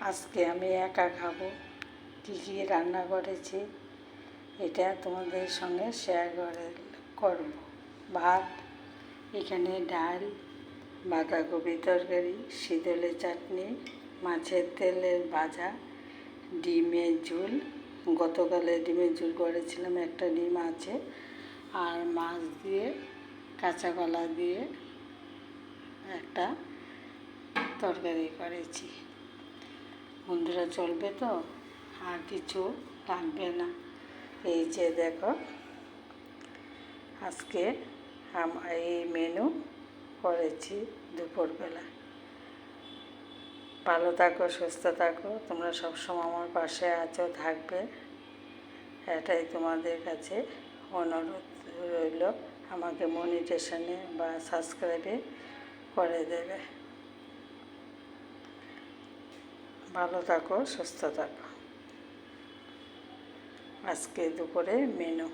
আজকে আমি একা খাবো, কী কী রান্না করেছি এটা তোমাদের সঙ্গে শেয়ার করব। ভাত, এখানে ডাল, বাঁধাকপি তরকারি, শীতলের চাটনি, মাছের তেলের ভাজা, ডিমের ঝোল। গতকালে ডিমের ঝোল করেছিলাম, একটা ডিম আছে, আর মাছ দিয়ে কাঁচা কলা দিয়ে একটা তরকারি করেছি। বন্ধুরা চলবে তো, আর কিছু লাগবে না। এই যে দেখো, আজকে এই মেনু করেছি দুপুরবেলা। ভালো থাকো, সুস্থ থাকো, তোমরা সবসময় আমার পাশে আছো, থাকবে, এটাই তোমাদের কাছে অনুরোধ রইল। আমাকে মনিটেশনে বা সাবস্ক্রাইবে করে দেবে। ভালো থাকো, সুস্থ থাকো। আজকে দুপুরে মেনু।